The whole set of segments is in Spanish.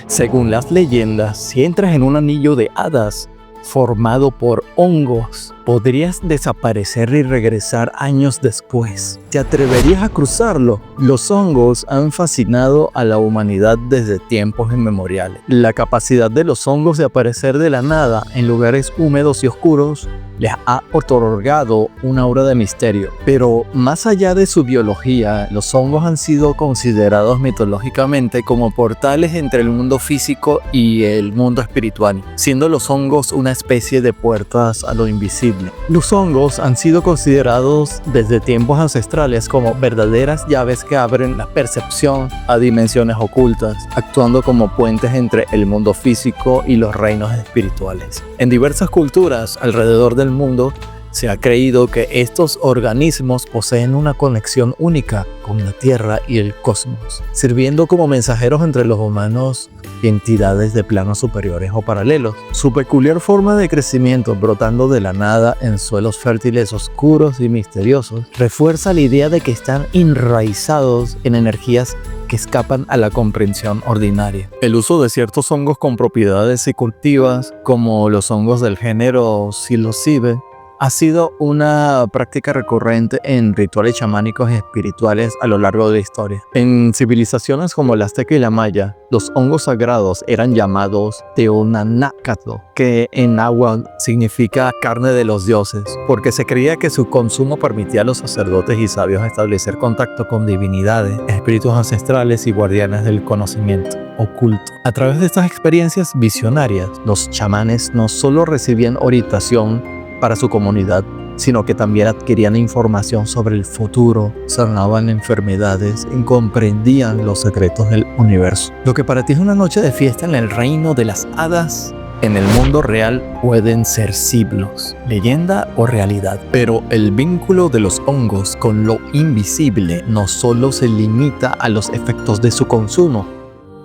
Según las leyendas, si entras en un anillo de hadas formado por hongos, podrías desaparecer y regresar años después. ¿Te atreverías a cruzarlo? Los hongos han fascinado a la humanidad desde tiempos inmemoriales. La capacidad de los hongos de aparecer de la nada en lugares húmedos y oscuros les ha otorgado una aura de misterio. Pero más allá de su biología, los hongos han sido considerados mitológicamente como portales entre el mundo físico y el mundo espiritual, siendo los hongos una especie de puertas a lo invisible. Los hongos han sido considerados desde tiempos ancestrales como verdaderas llaves que abren la percepción a dimensiones ocultas, actuando como puentes entre el mundo físico y los reinos espirituales. En diversas culturas alrededor del mundo se ha creído que estos organismos poseen una conexión única con la Tierra y el cosmos, sirviendo como mensajeros entre los humanos y entidades de planos superiores o paralelos. Su peculiar forma de crecimiento, brotando de la nada en suelos fértiles oscuros y misteriosos, refuerza la idea de que están enraizados en energías que escapan a la comprensión ordinaria. El uso de ciertos hongos con propiedades psicoactivas, como los hongos del género psilocibe, ha sido una práctica recurrente en rituales chamánicos y espirituales a lo largo de la historia. En civilizaciones como la azteca y la maya, los hongos sagrados eran llamados teonanácatl, que en náhuatl significa carne de los dioses, porque se creía que su consumo permitía a los sacerdotes y sabios establecer contacto con divinidades, espíritus ancestrales y guardianes del conocimiento oculto. A través de estas experiencias visionarias, los chamanes no solo recibían orientación para su comunidad, sino que también adquirían información sobre el futuro, sanaban enfermedades y comprendían los secretos del universo. Lo que para ti es una noche de fiesta en el reino de las hadas, en el mundo real pueden ser siglos, leyenda o realidad. Pero el vínculo de los hongos con lo invisible no solo se limita a los efectos de su consumo.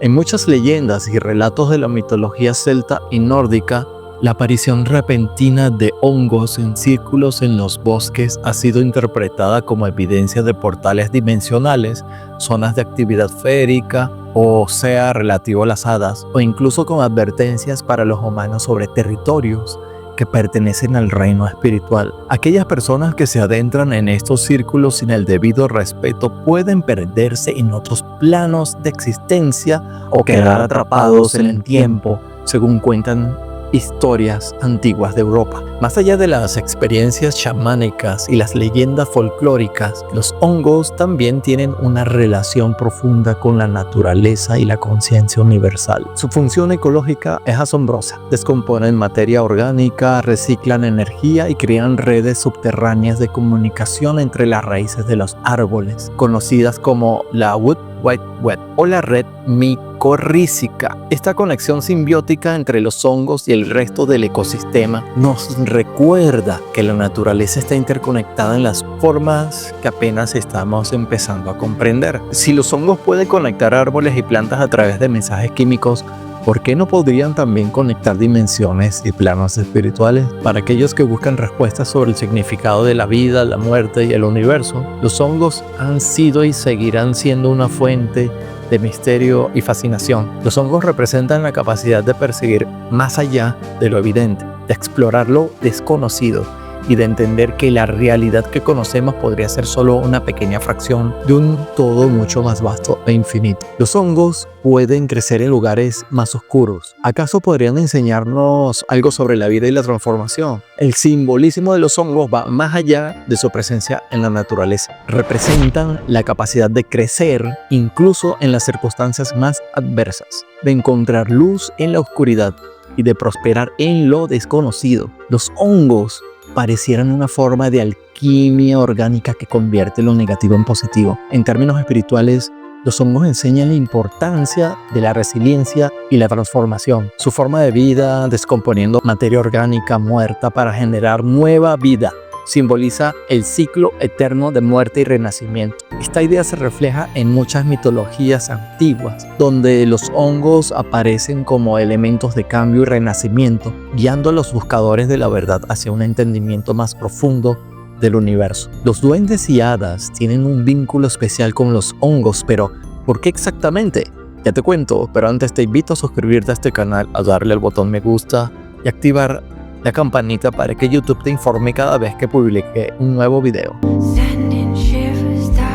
En muchas leyendas y relatos de la mitología celta y nórdica, la aparición repentina de hongos en círculos en los bosques ha sido interpretada como evidencia de portales dimensionales, zonas de actividad feérica, o sea, relativo a las hadas, o incluso con advertencias para los humanos sobre territorios que pertenecen al reino espiritual. Aquellas personas que se adentran en estos círculos sin el debido respeto pueden perderse en otros planos de existencia o quedar atrapados en el tiempo, según cuentan historias antiguas de Europa. Más allá de las experiencias chamánicas y las leyendas folclóricas, los hongos también tienen una relación profunda con la naturaleza y la conciencia universal. Su función ecológica es asombrosa. Descomponen materia orgánica, reciclan energía y crean redes subterráneas de comunicación entre las raíces de los árboles, conocidas como la Wood Wide Web o la red micorrízica. Esta conexión simbiótica entre los hongos y el resto del ecosistema nos recuerda que la naturaleza está interconectada en las formas que apenas estamos empezando a comprender. Si los hongos pueden conectar árboles y plantas a través de mensajes químicos, ¿por qué no podrían también conectar dimensiones y planos espirituales? Para aquellos que buscan respuestas sobre el significado de la vida, la muerte y el universo, los hongos han sido y seguirán siendo una fuente de misterio y fascinación. Los hongos representan la capacidad de perseguir más allá de lo evidente, de explorar lo desconocido y de entender que la realidad que conocemos podría ser solo una pequeña fracción de un todo mucho más vasto e infinito. Los hongos pueden crecer en lugares más oscuros. ¿Acaso podrían enseñarnos algo sobre la vida y la transformación? El simbolismo de los hongos va más allá de su presencia en la naturaleza. Representan la capacidad de crecer incluso en las circunstancias más adversas, de encontrar luz en la oscuridad y de prosperar en lo desconocido. Los hongos parecieran una forma de alquimia orgánica que convierte lo negativo en positivo. En términos espirituales, los hongos enseñan la importancia de la resiliencia y la transformación. Su forma de vida, descomponiendo materia orgánica muerta para generar nueva vida, simboliza el ciclo eterno de muerte y renacimiento. Esta idea se refleja en muchas mitologías antiguas, donde los hongos aparecen como elementos de cambio y renacimiento, guiando a los buscadores de la verdad hacia un entendimiento más profundo del universo. Los duendes y hadas tienen un vínculo especial con los hongos, pero ¿por qué exactamente? Ya te cuento, pero antes te invito a suscribirte a este canal, a darle al botón me gusta y activar la campanita para que YouTube te informe cada vez que publique un nuevo video.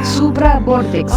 Supra Vortex.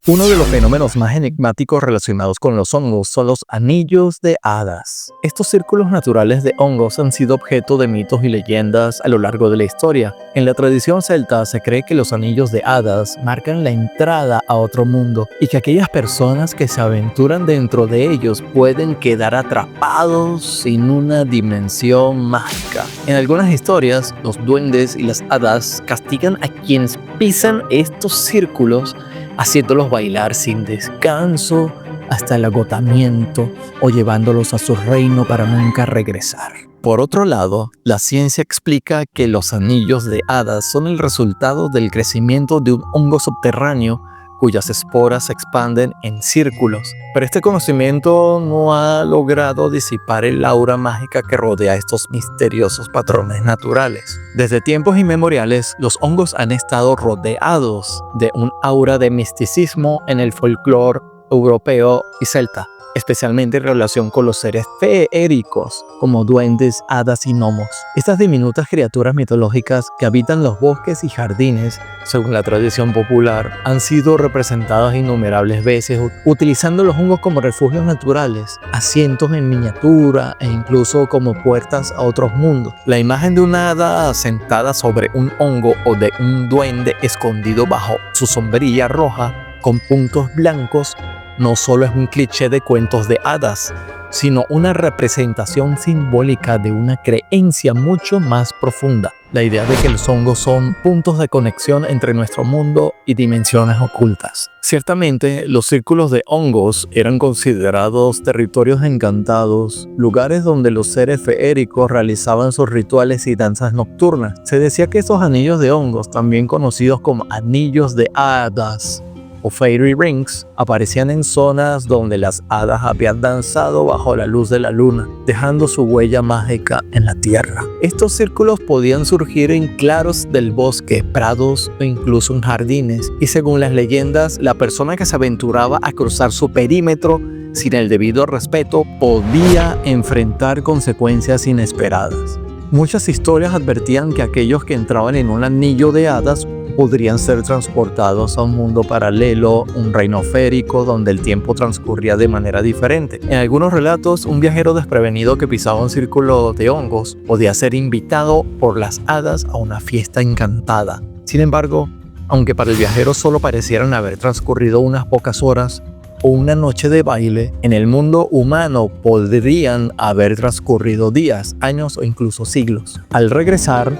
Uno de los fenómenos más enigmáticos relacionados con los hongos son los anillos de hadas. Estos círculos naturales de hongos han sido objeto de mitos y leyendas a lo largo de la historia. En la tradición celta se cree que los anillos de hadas marcan la entrada a otro mundo y que aquellas personas que se aventuran dentro de ellos pueden quedar atrapados sin una dimensión mágica. En algunas historias, los duendes y las hadas castigan a quienes pisan estos círculos, haciéndolos bailar sin descanso hasta el agotamiento o llevándolos a su reino para nunca regresar. Por otro lado, la ciencia explica que los anillos de hadas son el resultado del crecimiento de un hongo subterráneo cuyas esporas se expanden en círculos. Pero este conocimiento no ha logrado disipar el aura mágica que rodea estos misteriosos patrones naturales. Desde tiempos inmemoriales, los hongos han estado rodeados de un aura de misticismo en el folclore europeo y celta, especialmente en relación con los seres feéricos como duendes, hadas y gnomos. Estas diminutas criaturas mitológicas que habitan los bosques y jardines, según la tradición popular, han sido representadas innumerables veces utilizando los hongos como refugios naturales, asientos en miniatura e incluso como puertas a otros mundos. La imagen de una hada sentada sobre un hongo o de un duende escondido bajo su sombrilla roja con puntos blancos no solo es un cliché de cuentos de hadas, sino una representación simbólica de una creencia mucho más profunda. La idea de que los hongos son puntos de conexión entre nuestro mundo y dimensiones ocultas. Ciertamente, los círculos de hongos eran considerados territorios encantados, lugares donde los seres feéricos realizaban sus rituales y danzas nocturnas. Se decía que estos anillos de hongos, también conocidos como anillos de hadas, o fairy rings, aparecían en zonas donde las hadas habían danzado bajo la luz de la luna, dejando su huella mágica en la tierra. Estos círculos podían surgir en claros del bosque, prados o incluso en jardines, y según las leyendas, la persona que se aventuraba a cruzar su perímetro sin el debido respeto podía enfrentar consecuencias inesperadas. Muchas historias advertían que aquellos que entraban en un anillo de hadas podrían ser transportados a un mundo paralelo, un reino férico donde el tiempo transcurría de manera diferente. En algunos relatos, un viajero desprevenido que pisaba un círculo de hongos podía ser invitado por las hadas a una fiesta encantada. Sin embargo, aunque para el viajero solo parecieran haber transcurrido unas pocas horas o una noche de baile, en el mundo humano podrían haber transcurrido días, años o incluso siglos. Al regresar,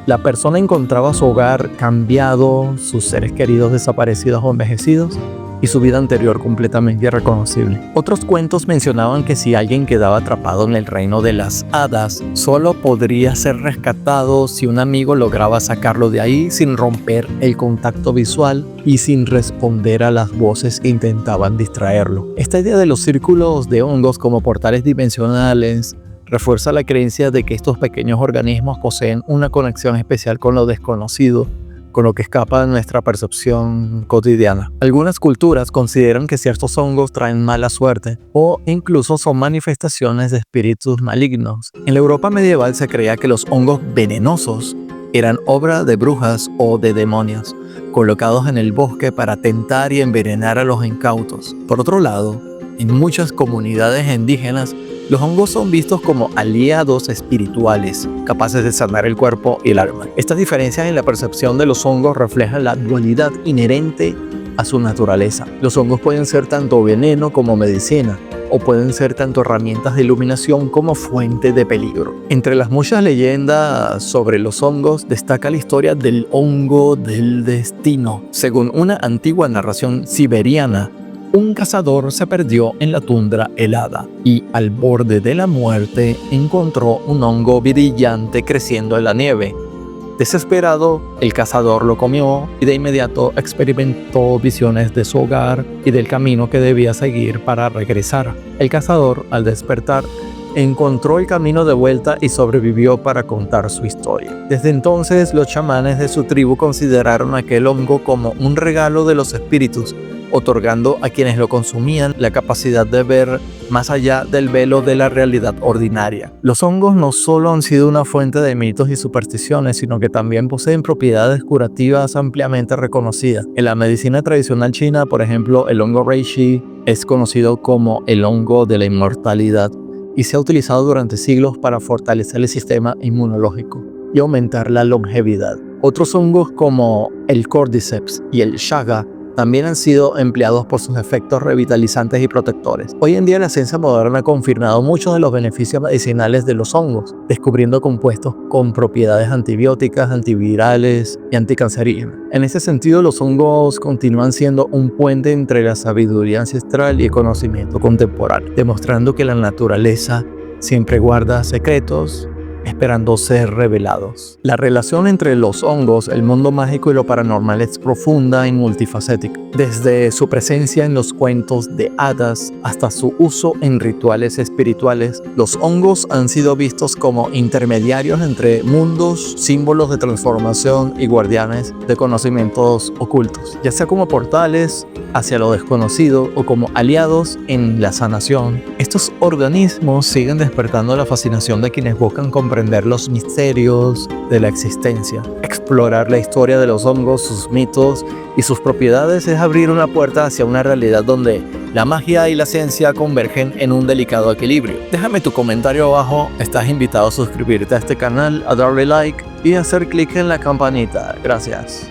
la persona encontraba su hogar cambiado, sus seres queridos desaparecidos o envejecidos y su vida anterior completamente irreconocible. Otros cuentos mencionaban que si alguien quedaba atrapado en el reino de las hadas, solo podría ser rescatado si un amigo lograba sacarlo de ahí sin romper el contacto visual y sin responder a las voces que intentaban distraerlo. Esta idea de los círculos de hongos como portales dimensionales refuerza la creencia de que estos pequeños organismos poseen una conexión especial con lo desconocido, con lo que escapa de nuestra percepción cotidiana. Algunas culturas consideran que ciertos hongos traen mala suerte o incluso son manifestaciones de espíritus malignos. En la Europa medieval se creía que los hongos venenosos eran obra de brujas o de demonios, colocados en el bosque para tentar y envenenar a los incautos. Por otro lado, en muchas comunidades indígenas, los hongos son vistos como aliados espirituales, capaces de sanar el cuerpo y el alma. Estas diferencias en la percepción de los hongos reflejan la dualidad inherente a su naturaleza. Los hongos pueden ser tanto veneno como medicina, o pueden ser tanto herramientas de iluminación como fuente de peligro. Entre las muchas leyendas sobre los hongos destaca la historia del hongo del destino. Según una antigua narración siberiana, un cazador se perdió en la tundra helada y al borde de la muerte encontró un hongo brillante creciendo en la nieve. Desesperado, el cazador lo comió y de inmediato experimentó visiones de su hogar y del camino que debía seguir para regresar. El cazador, al despertar, encontró el camino de vuelta y sobrevivió para contar su historia. Desde entonces, los chamanes de su tribu consideraron aquel hongo como un regalo de los espíritus otorgando a quienes lo consumían la capacidad de ver más allá del velo de la realidad ordinaria. Los hongos no solo han sido una fuente de mitos y supersticiones, sino que también poseen propiedades curativas ampliamente reconocidas. En la medicina tradicional china, por ejemplo, el hongo reishi es conocido como el hongo de la inmortalidad y se ha utilizado durante siglos para fortalecer el sistema inmunológico y aumentar la longevidad. Otros hongos como el cordyceps y el chaga también han sido empleados por sus efectos revitalizantes y protectores. Hoy en día la ciencia moderna ha confirmado muchos de los beneficios medicinales de los hongos, descubriendo compuestos con propiedades antibióticas, antivirales y anticancerígenas. En ese sentido, los hongos continúan siendo un puente entre la sabiduría ancestral y el conocimiento contemporáneo, demostrando que la naturaleza siempre guarda secretos, esperando ser revelados. La relación entre los hongos, el mundo mágico y lo paranormal es profunda y multifacética. Desde su presencia en los cuentos de hadas hasta su uso en rituales espirituales, los hongos han sido vistos como intermediarios entre mundos, símbolos de transformación y guardianes de conocimientos ocultos, ya sea como portales hacia lo desconocido o como aliados en la sanación. Estos organismos siguen despertando la fascinación de quienes buscan comprender los misterios de la existencia. Explorar la historia de los hongos, sus mitos y sus propiedades es abrir una puerta hacia una realidad donde la magia y la ciencia convergen en un delicado equilibrio. Déjame tu comentario abajo, estás invitado a suscribirte a este canal, a darle like y a hacer clic en la campanita. Gracias.